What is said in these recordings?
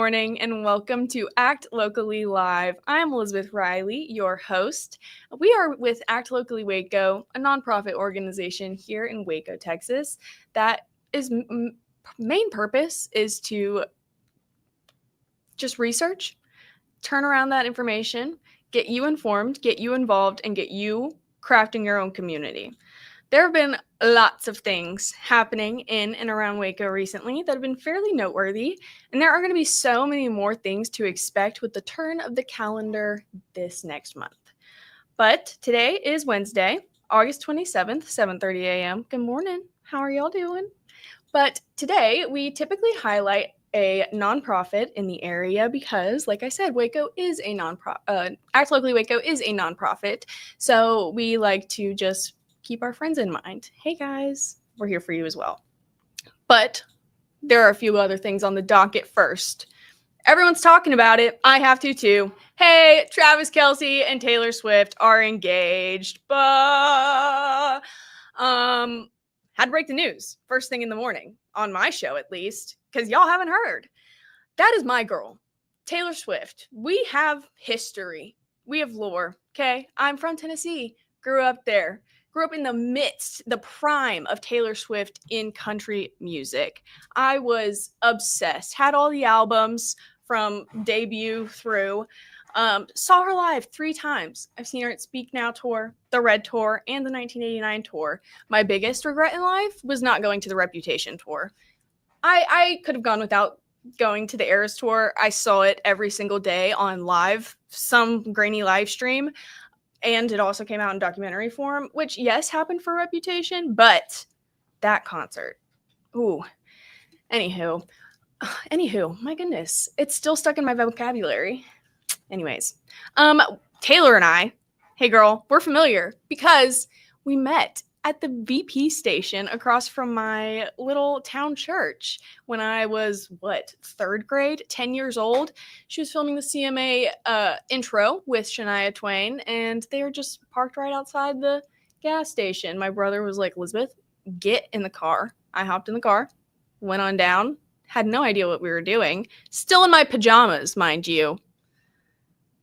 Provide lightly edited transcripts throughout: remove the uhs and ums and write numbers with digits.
morning and welcome to Act Locally Live. I'm Elizabeth Riley, your host. We are with Act Locally Waco, a nonprofit organization here in Waco, Texas, that is main purpose is to just research, turn around that information, get you informed, get you involved, and get you crafting your own community. There have been lots of things happening in and around Waco recently that have been fairly noteworthy, and there are going to be so many more things to expect with the turn of the calendar this next month. But today is Wednesday, August 27th, 7:30 a.m. Good morning. How are y'all doing? But today we typically highlight a nonprofit in the area because, like I said, Waco is a nonprofit. Act Locally Waco is a nonprofit, so we like to just keep our friends in mind. Hey guys, we're here for you as well. But there are a few other things on the docket first. Everyone's talking about it. I have to too. Hey, Travis Kelce and Taylor Swift are engaged. Had to break the news first thing in the morning on my show, at least, because y'all haven't heard. That is my girl, Taylor Swift. We have history. We have lore. Okay, I'm from Tennessee. Grew up there. Grew up in the prime of Taylor Swift in country music. I was obsessed. Had all the albums from debut through. Saw her live 3 times. I've seen her at Speak Now Tour, the Red Tour, and the 1989 tour. My biggest regret in life was not going to the Reputation tour. I could have gone without going to the Eras tour. I saw it every single day on live, some grainy live stream. And it also came out in documentary form, which, yes, happened for Reputation, but that concert. Ooh. Anywho, my goodness. It's still stuck in my vocabulary. Anyways, Taylor and I, hey girl, we're familiar because we met at the VP station across from my little town church when I was, 3rd grade, 10 years old. She was filming the CMA intro with Shania Twain, and they were just parked right outside the gas station. My brother was like, Elizabeth, get in the car. I hopped in the car, went on down, had no idea what we were doing. Still in my pajamas, mind you.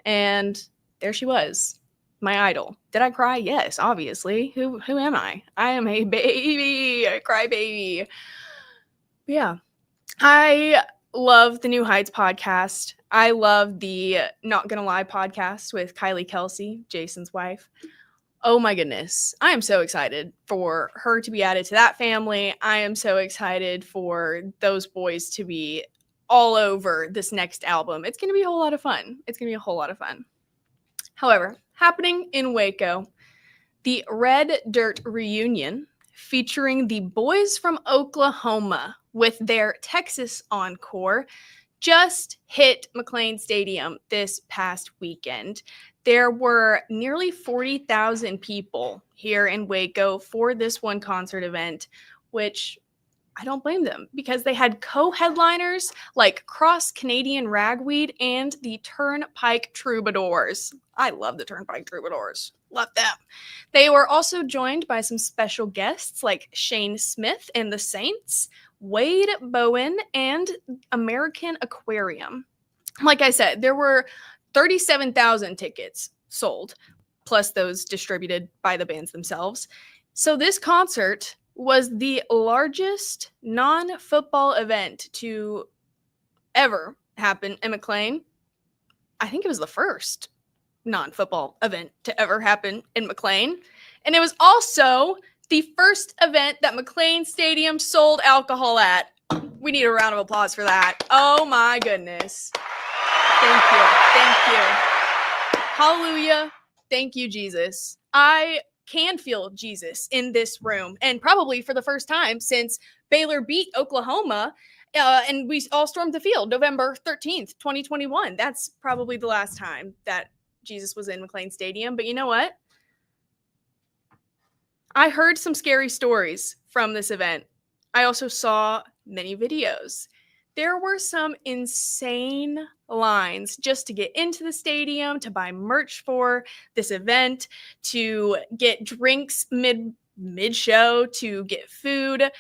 And there she was. My idol. Did I cry? Yes, obviously. Who am I? I am a baby, a crybaby. Yeah. I love the New Heights podcast. I love the Not Gonna Lie podcast with Kylie Kelsey, Jason's wife. Oh my goodness. I am so excited for her to be added to that family. I am so excited for those boys to be all over this next album. It's going to be a whole lot of fun. However, happening in Waco, the Red Dirt reunion featuring the boys from Oklahoma with their Texas encore just hit McLean Stadium this past weekend. There were nearly 40,000 people here in Waco for this one concert event, which I don't blame them because they had co-headliners like Cross Canadian Ragweed and the Turnpike Troubadours. I love the Turnpike Troubadours. Love them. They were also joined by some special guests like Shane Smith and the Saints, Wade Bowen, and American Aquarium. Like I said, there were 37,000 tickets sold, plus those distributed by the bands themselves. So this concert was the largest non-football event to ever happen in McLean. I think it was the first non-football event to ever happen in McLean. And it was also the first event that McLean Stadium sold alcohol at. We need a round of applause for that. Oh my goodness. Thank you. Hallelujah. Thank you, Jesus. I can feel Jesus in this room, and probably for the first time since Baylor beat Oklahoma, and we all stormed the field November 13th, 2021. That's probably the last time that Jesus was in McLean Stadium. But you know what? I heard some scary stories from this event. I also saw many videos. There were some insane lines just to get into the stadium, to buy merch for this event, to get drinks mid-show, to get food.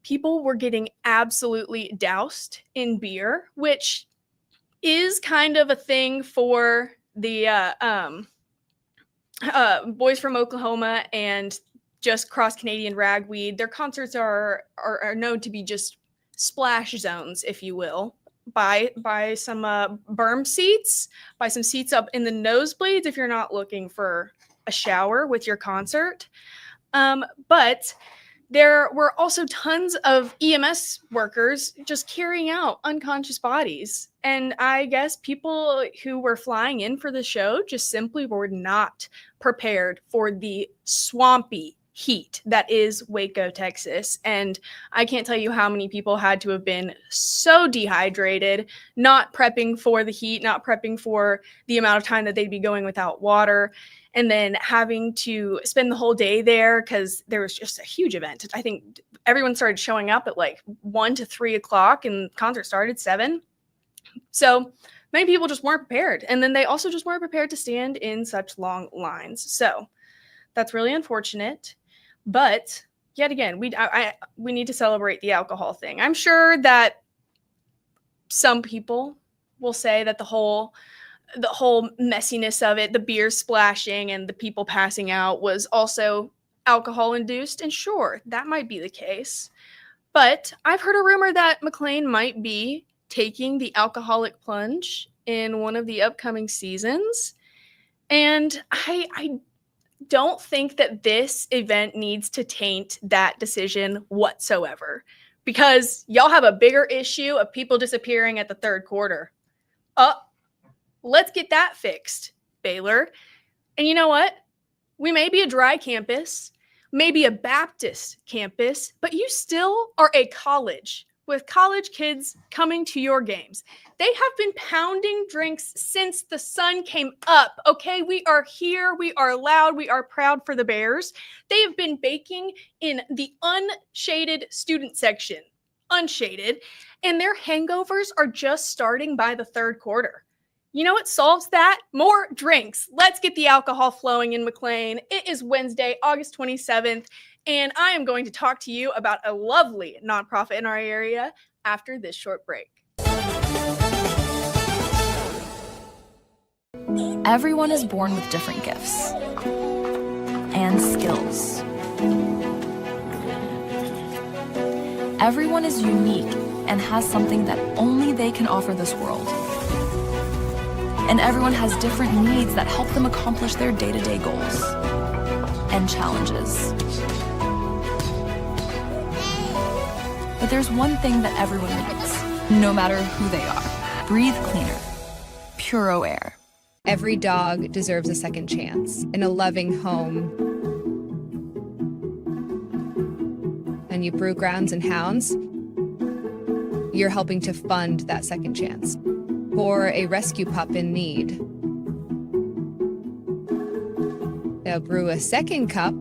People were getting absolutely doused in beer, which is kind of a thing for the Boys from Oklahoma and just Cross Canadian Ragweed. Their concerts are known to be just splash zones, if you will. Buy some berm seats, buy some seats up in the nosebleeds if you're not looking for a shower with your concert. But there were also tons of EMS workers just carrying out unconscious bodies. And I guess people who were flying in for the show just simply were not prepared for the swampy heat that is Waco, Texas. And I can't tell you how many people had to have been so dehydrated, not prepping for the heat, not prepping for the amount of time that they'd be going without water, and then having to spend the whole day there because there was just a huge event. I think everyone started showing up at like 1 to 3 o'clock and concert started 7. So many people just weren't prepared. And then they also just weren't prepared to stand in such long lines. So that's really unfortunate. But yet again, we need to celebrate the alcohol thing. I'm sure that some people will say that the whole messiness of it, the beer splashing and the people passing out, was also alcohol induced. And sure, that might be the case. But I've heard a rumor that McLean might be taking the alcoholic plunge in one of the upcoming seasons. And I don't think that this event needs to taint that decision whatsoever, because y'all have a bigger issue of people disappearing at the third quarter. Let's get that fixed, Baylor. And you know what? We may be a dry campus, maybe a Baptist campus, but you still are a college with college kids coming to your games. They have been pounding drinks since the sun came up, okay? We are here. We are loud. We are proud for the Bears. They have been baking in the unshaded student section, unshaded, and their hangovers are just starting by the third quarter. You know what solves that? More drinks. Let's get the alcohol flowing in McLean. It is Wednesday, August 27th, and I am going to talk to you about a lovely nonprofit in our area after this short break. Everyone is born with different gifts and skills. Everyone is unique and has something that only they can offer this world. And everyone has different needs that help them accomplish their day-to-day goals and challenges. But there's one thing that everyone needs, no matter who they are. Breathe cleaner. Puro Air. Every dog deserves a second chance in a loving home. And you brew Grounds and Hounds, you're helping to fund that second chance for a rescue pup in need. They'll brew a second cup,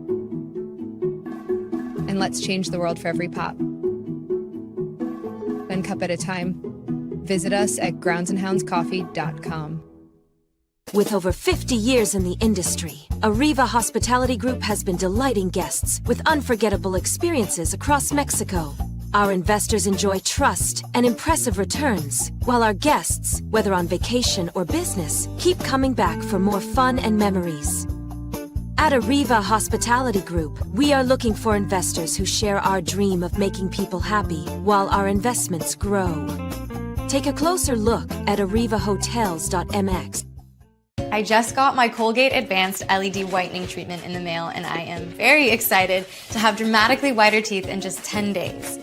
and let's change the world for every pup. One cup at a time. Visit us at groundsandhoundscoffee.com. With over 50 years in the industry, Arriva Hospitality Group has been delighting guests with unforgettable experiences across Mexico. Our investors enjoy trust and impressive returns, while our guests, whether on vacation or business, keep coming back for more fun and memories. At Arriva Hospitality Group, we are looking for investors who share our dream of making people happy while our investments grow. Take a closer look at arrivahotels.mx. I just got my Colgate Advanced LED Whitening Treatment in the mail, and I am very excited to have dramatically whiter teeth in just 10 days.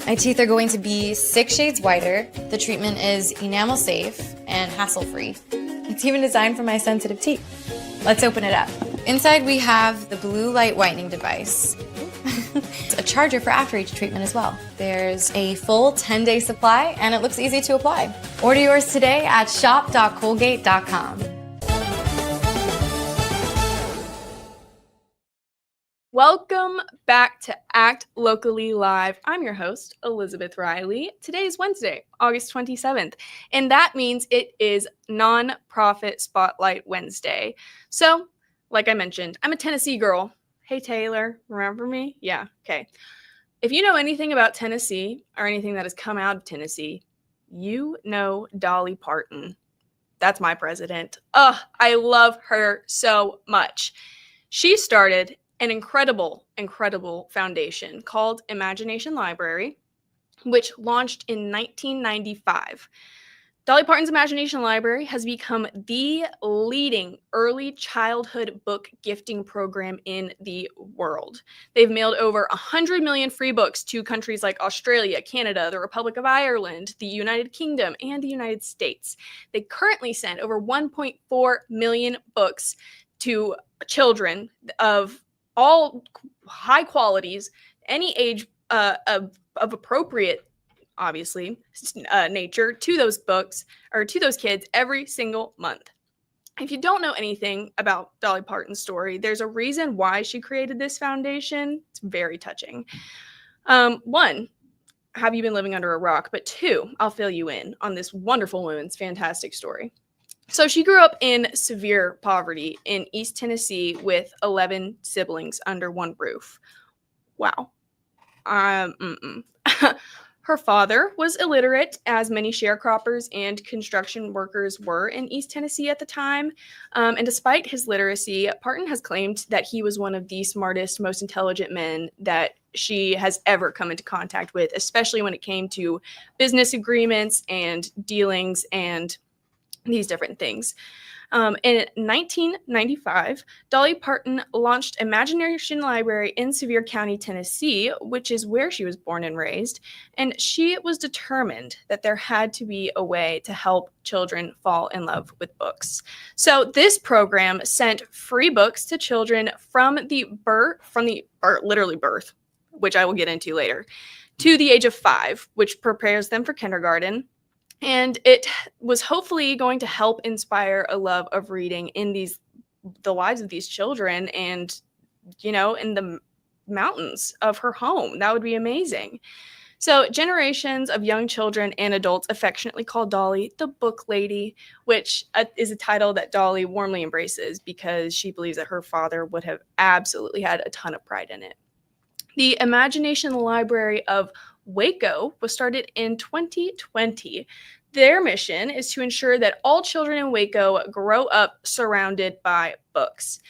My teeth are going to be 6 shades whiter. The treatment is enamel safe and hassle-free. It's even designed for my sensitive teeth. Let's open it up. Inside we have the blue light whitening device. It's a charger for after each treatment as well. There's a full 10-day supply, and it looks easy to apply. Order yours today at shop.colgate.com. Welcome back to Act Locally Live. I'm your host, Elizabeth Riley. Today is Wednesday, August 27th, and that means it is Nonprofit Spotlight Wednesday. So, like I mentioned, I'm a Tennessee girl. Hey, Taylor, remember me? Yeah, okay. If you know anything about Tennessee or anything that has come out of Tennessee, you know Dolly Parton. That's my president. Ugh, I love her so much. She started an incredible foundation called Imagination Library, which launched in 1995. Dolly Parton's Imagination Library has become the leading early childhood book gifting program in the world. They've mailed over 100 million free books to countries like Australia, Canada, the Republic of Ireland, the United Kingdom, and the United States. They currently send over 1.4 million books to children of all high qualities, any age of appropriate, obviously, nature to those books or to those kids every single month. If you don't know anything about Dolly Parton's story, there's a reason why she created this foundation. It's very touching. One, have you been living under a rock? But two, I'll fill you in on this wonderful woman's fantastic story. So she grew up in severe poverty in East Tennessee with 11 siblings under one roof. Wow. Her father was illiterate, as many sharecroppers and construction workers were in East Tennessee at the time. And despite his literacy, Parton has claimed that he was one of the smartest, most intelligent men that she has ever come into contact with, especially when it came to business agreements and dealings and these different things. In 1995, Dolly Parton launched Imagination Library in Sevier County, Tennessee, which is where she was born and raised, and she was determined that there had to be a way to help children fall in love with books. So this program sent free books to children from literally birth, which I will get into later, to the age of 5, which prepares them for kindergarten. And it was hopefully going to help inspire a love of reading in the lives of these children and, in the mountains of her home. That would be amazing. So generations of young children and adults affectionately call Dolly the Book Lady, which is a title that Dolly warmly embraces because she believes that her father would have absolutely had a ton of pride in it. The Imagination Library of Waco was started in 2020. Their mission is to ensure that all children in Waco grow up surrounded by books.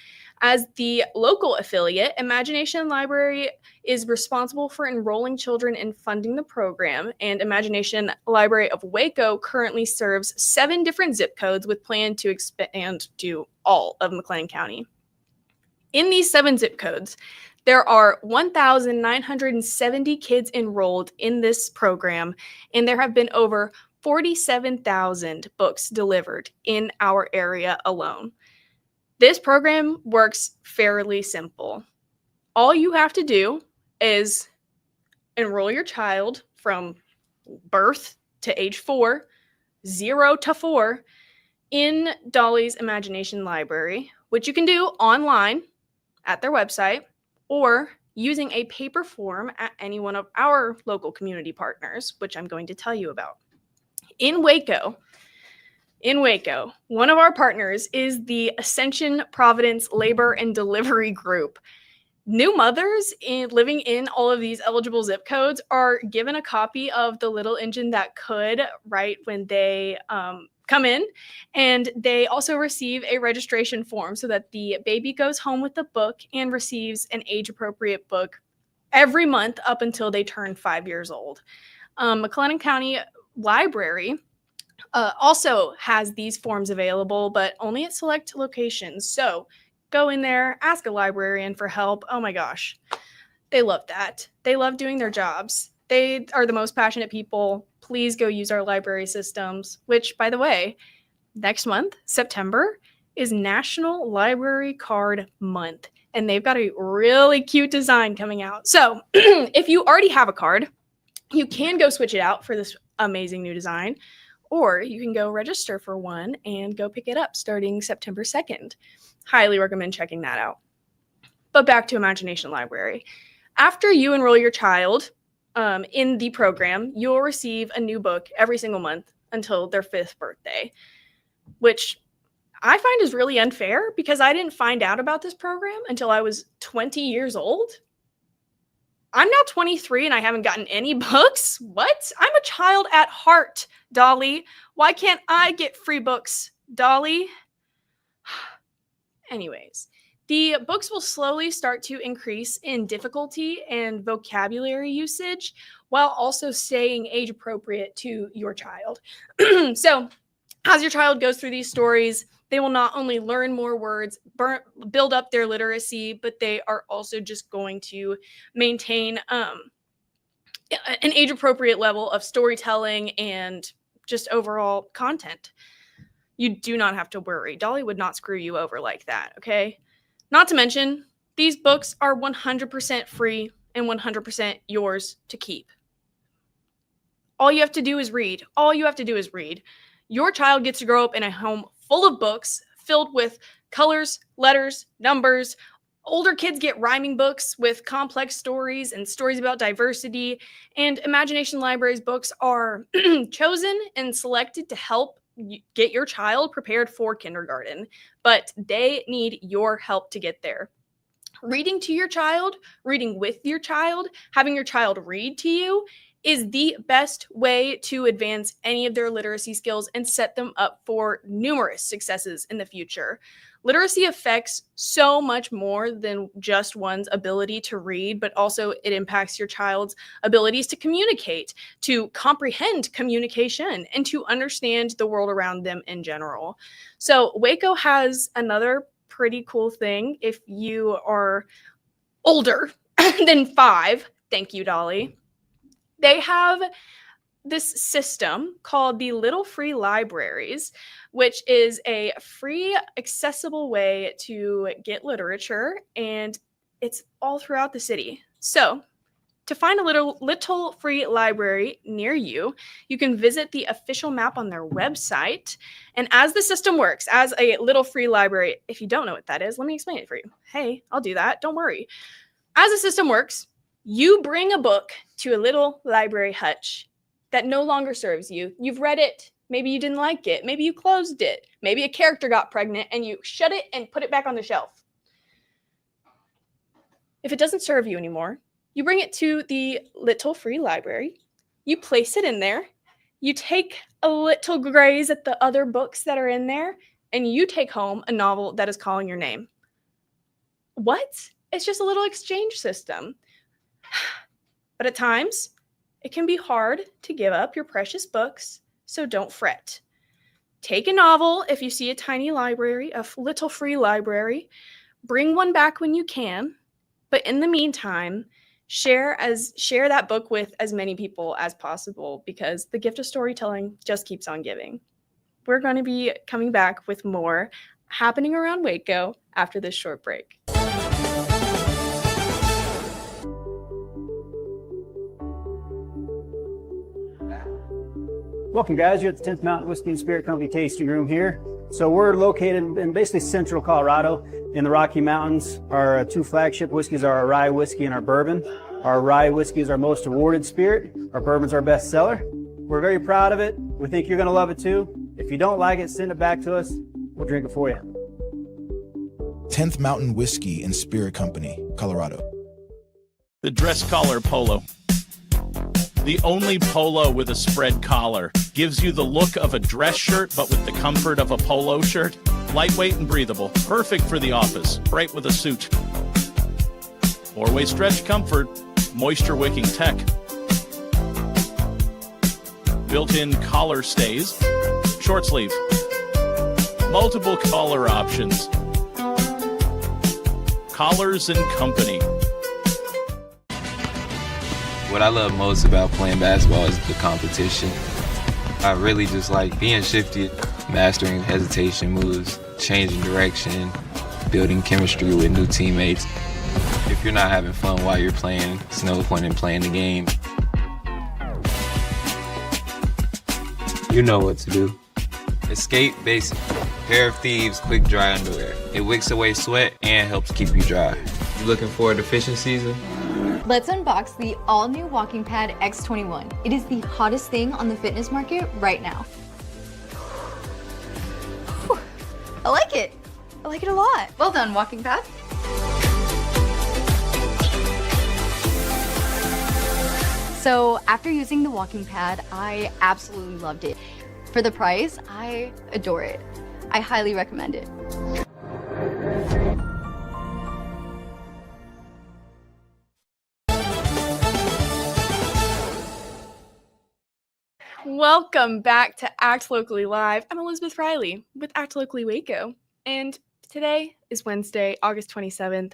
As the local affiliate, Imagination Library is responsible for enrolling children and funding the program, and Imagination Library of Waco currently serves 7 different zip codes with plan to expand to all of McLennan County. In these 7 zip codes, there are 1,970 kids enrolled in this program, and there have been over 47,000 books delivered in our area alone. This program works fairly simple. All you have to do is enroll your child from birth to age 4, 0 to 4, in Dolly's Imagination Library, which you can do online at their website, or using a paper form at any one of our local community partners, which I'm going to tell you about. In Waco, one of our partners is the Ascension Providence Labor and Delivery Group. New mothers living in all of these eligible zip codes are given a copy of The Little Engine That Could right when they come in, and they also receive a registration form so that the baby goes home with the book and receives an age-appropriate book every month up until they turn 5 years old. McLennan County Library also has these forms available, but only at select locations. So go in there, ask a librarian for help. Oh my gosh, they love that. They love doing their jobs. They are the most passionate people. Please go use our library systems, which, by the way, next month, September, is National Library Card Month, and they've got a really cute design coming out. So if you already have a card, you can go switch it out for this amazing new design, or you can go register for one and go pick it up starting September 2nd. Highly recommend checking that out. But back to Imagination Library. After you enroll your child in the program, you'll receive a new book every single month until their 5th birthday, which I find is really unfair because I didn't find out about this program until I was 20 years old. I'm now 23 and I haven't gotten any books. What? I'm a child at heart, Dolly. Why can't I get free books, Dolly? Anyways, the books will slowly start to increase in difficulty and vocabulary usage while also staying age appropriate to your child. So, as your child goes through these stories, they will not only learn more words, build up their literacy, but they are also just going to maintain an age-appropriate level of storytelling and just overall content. You do not have to worry. Dolly would not screw you over like that, okay? Not to mention, these books are 100% free and 100% yours to keep. All you have to do is read. All you have to do is read. Your child gets to grow up in a home full of books filled with colors, letters, numbers. Older kids get rhyming books with complex stories and stories about diversity. And Imagination Library's books are chosen and selected to help get your child prepared for kindergarten. But they need your help to get there. Reading to your child, reading with your child, having your child read to you is the best way to advance any of their literacy skills and set them up for numerous successes in the future. Literacy affects so much more than just one's ability to read, but also it impacts your child's abilities to communicate, to comprehend communication, and to understand the world around them in general. So Waco has another pretty cool thing if you are older than 5. Thank you, Dolly. They have this system called the Little Free Libraries, which is a free, accessible way to get literature, and it's all throughout the city. So, to find a little free library near you, you can visit the official map on their website. And as the system works, as a little free library, if you don't know what that is, let me explain it for you. Hey, I'll do that. Don't worry. As the system works, you bring a book to a little library hutch that no longer serves you. You've read it. Maybe you didn't like it. Maybe you closed it. Maybe a character got pregnant and you shut it and put it back on the shelf. If it doesn't serve you anymore, you bring it to the Little Free Library. You place it in there. You take a little graze at the other books that are in there, and you take home a novel that is calling your name. What? It's just a little exchange system. But at times, it can be hard to give up your precious books, so don't fret. Take a novel if you see a tiny library, a little free library. Bring one back when you can, but in the meantime, share that book with as many people as possible because the gift of storytelling just keeps on giving. We're going to be coming back with more happening around Waco after this short break. Welcome, guys. You're at the 10th Mountain Whiskey and Spirit Company tasting room here. So we're located in basically central Colorado in the Rocky Mountains. Our 2 flagship whiskeys are our rye whiskey and our bourbon. Our rye whiskey is our most awarded spirit. Our bourbon's our best seller. We're very proud of it. We think you're going to love it too. If you don't like it, send it back to us. We'll drink it for you. 10th Mountain Whiskey and Spirit Company, Colorado. The dress collar polo. The only polo with a spread collar. Gives you the look of a dress shirt, but with the comfort of a polo shirt. Lightweight and breathable. Perfect for the office. Bright with a suit. 4-way stretch comfort. Moisture wicking tech. Built-in collar stays. Short sleeve. Multiple collar options. Collars and Company. What I love most about playing basketball is the competition. I really just like being shifty, mastering hesitation moves, changing direction, building chemistry with new teammates. If you're not having fun while you're playing, it's no point in playing the game. You know what to do. Escape Basic. Pair of Thieves quick dry underwear. It wicks away sweat and helps keep you dry. You looking forward to fishing season? Let's unbox the all-new Walking Pad X21. It is the hottest thing on the fitness market right now. Whew. I like it. I like it a lot. Well done, Walking Pad. So after using the walking pad, I absolutely loved it. For the price, I adore it. I highly recommend it. Welcome back to Act Locally Live. I'm Elizabeth Riley with Act Locally Waco, and today is Wednesday, August 27th.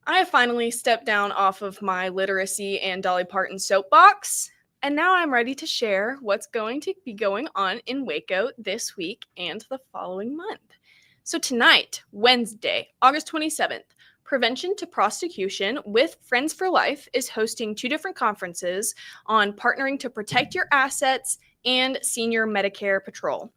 I have finally stepped down off of my literacy and Dolly Parton soapbox, and now I'm ready to share what's going to be going on in Waco this week and the following month. So tonight, Wednesday, August 27th, Prevention to Prosecution with Friends for Life is hosting two different conferences on partnering to protect your assets and senior Medicare patrol.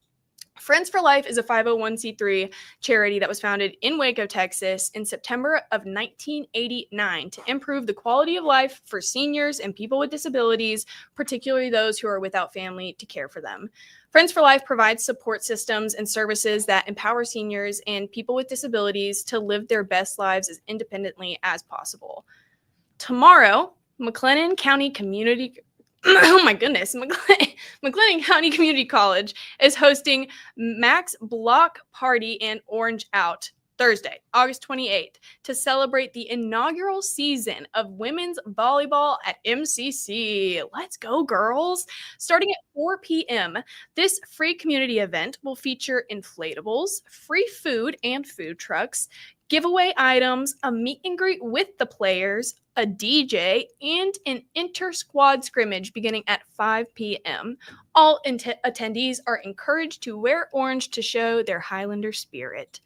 Friends for Life is a 501c3 charity that was founded in Waco, Texas in September of 1989 to improve the quality of life for seniors and people with disabilities, particularly those who are without family to care for them. Friends for Life provides support systems and services that empower seniors and people with disabilities to live their best lives as independently as possible. Tomorrow, McLennan County Community McLennan County Community College is hosting Max Block Party and Orange Out Thursday, August 28th, to celebrate the inaugural season of women's volleyball at MCC. Let's go, girls! Starting at 4 p.m., this free community event will feature inflatables, free food and food trucks, giveaway items, a meet and greet with the players, a DJ, and an inter-squad scrimmage beginning at 5 p.m. All attendees are encouraged to wear orange to show their Highlander spirit.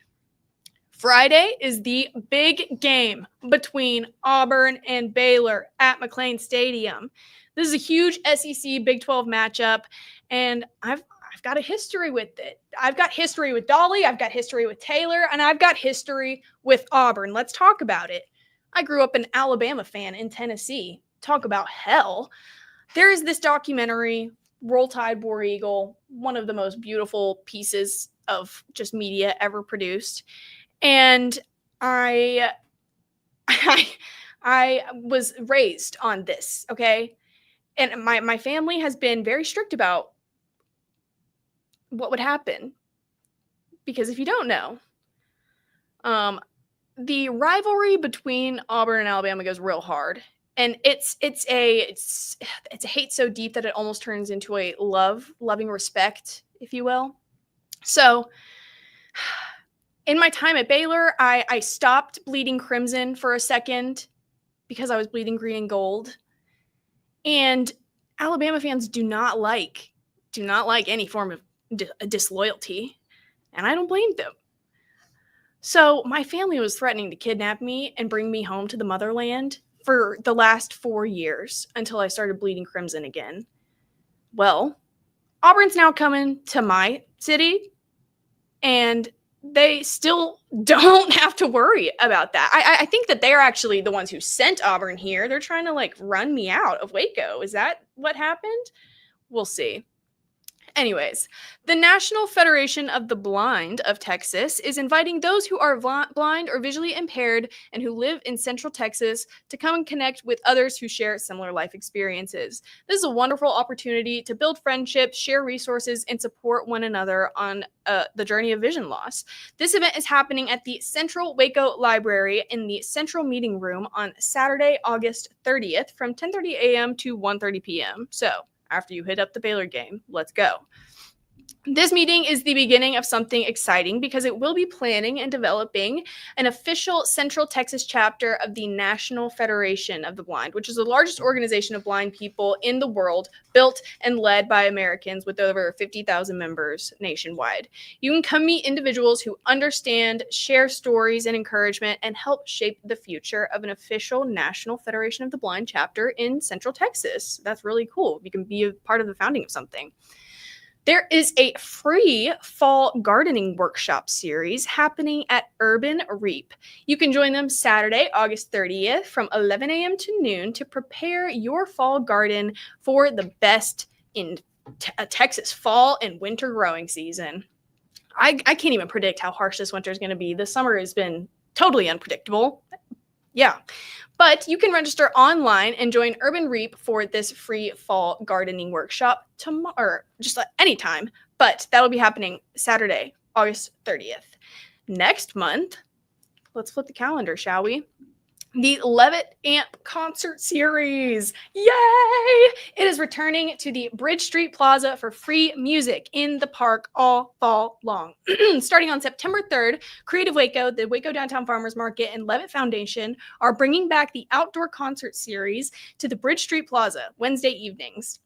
Friday is the big game between Auburn and Baylor at McLean Stadium. This is a huge SEC Big 12 matchup, and I've got a history with it. I've got history with Dolly, I've got history with Taylor, and I've got history with Auburn. Let's talk about it. I grew up an Alabama fan in Tennessee. Talk about hell. There is this documentary, Roll Tide, War Eagle, one of the most beautiful pieces of just media ever produced. And I was raised on this, okay? And my family has been very strict about what would happen. Because if you don't know, the rivalry between Auburn and Alabama goes real hard. And it's a hate so deep that it almost turns into a loving respect, if you will. So in my time at Baylor, I stopped bleeding crimson for a second because I was bleeding green and gold. And Alabama fans do not like any form of disloyalty, and I don't blame them. So my family was threatening to kidnap me and bring me home to the motherland for the last 4 years until I started bleeding crimson again. Well, Auburn's now coming to my city, and they still don't have to worry about that. I think that they're actually the ones who sent Auburn here. They're trying to run me out of Waco. Is that what happened? We'll see. Anyways, the National Federation of the Blind of Texas is inviting those who are blind or visually impaired and who live in Central Texas to come and connect with others who share similar life experiences. This is a wonderful opportunity to build friendships, share resources, and support one another on the journey of vision loss. This event is happening at the Central Waco Library in the Central Meeting Room on Saturday, August 30th from 10:30 a.m. to 1:30 p.m. So, after you hit up the Baylor game, let's go. This meeting is the beginning of something exciting because it will be planning and developing an official Central Texas chapter of the National Federation of the Blind, which is the largest organization of blind people in the world, built and led by Americans with over 50,000 members nationwide. You can come meet individuals who understand, share stories and encouragement, and help shape the future of an official National Federation of the Blind chapter in Central Texas. That's really cool. You can be a part of the founding of something. There is a free fall gardening workshop series happening at Urban Reap. You can join them Saturday, August 30th from 11 a.m. to noon to prepare your fall garden for the best in Texas fall and winter growing season. I can't even predict how harsh this winter is going to be. The summer has been totally unpredictable. Yeah. But you can register online and join Urban Reap for this free fall gardening workshop tomorrow, or just anytime. But that'll be happening Saturday, August 30th. Next month, let's flip the calendar, shall we? The Levitt Amp Concert Series. Yay! It is returning to the Bridge Street Plaza for free music in the park all fall long. Starting on September 3rd, Creative Waco, the Waco Downtown Farmers Market, and Levitt Foundation are bringing back the outdoor concert series to the Bridge Street Plaza Wednesday evenings.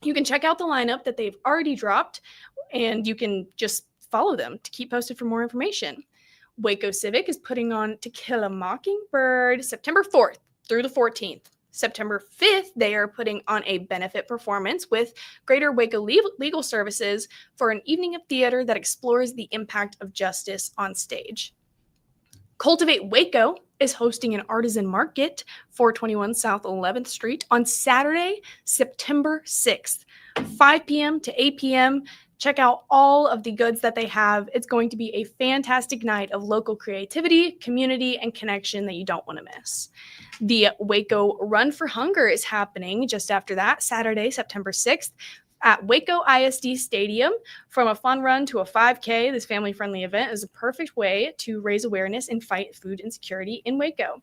You can check out the lineup that they've already dropped, and you can just follow them to keep posted for more information. Waco Civic is putting on To Kill a Mockingbird September 4th through the 14th. September 5th, they are putting on a benefit performance with Greater Waco Legal Services for an evening of theater that explores the impact of justice on stage. Cultivate Waco is hosting an artisan market, 421 South 11th Street, on Saturday, September 6th, 5 p.m. to 8 p.m. Check out all of the goods that they have. It's going to be a fantastic night of local creativity, community, and connection that you don't want to miss. The Waco Run for Hunger is happening just after that, Saturday, September 6th, at Waco ISD Stadium. From a fun run to a 5K, this family-friendly event is a perfect way to raise awareness and fight food insecurity in Waco.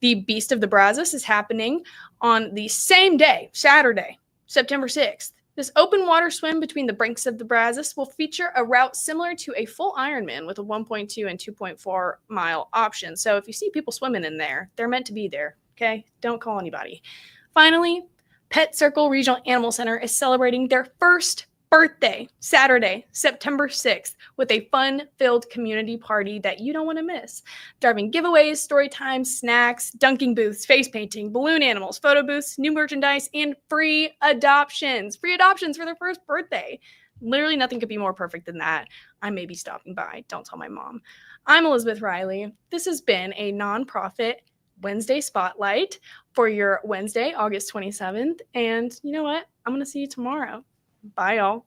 The Beast of the Brazos is happening on the same day, Saturday, September 6th. This open water swim between the Brinks of the Brazos will feature a route similar to a full Ironman with a 1.2 and 2.4 mile option. So if you see people swimming in there, they're meant to be there, okay? Don't call anybody. Finally, Pet Circle Regional Animal Center is celebrating their first birthday, Saturday, September 6th, with a fun-filled community party that you don't want to miss. They're having giveaways, story times, snacks, dunking booths, face painting, balloon animals, photo booths, new merchandise, and free adoptions. Free adoptions for their first birthday. Literally nothing could be more perfect than that. I may be stopping by. Don't tell my mom. I'm Elizabeth Riley. This has been a nonprofit Wednesday Spotlight for your Wednesday, August 27th. And you know what? I'm going to see you tomorrow. Bye, y'all.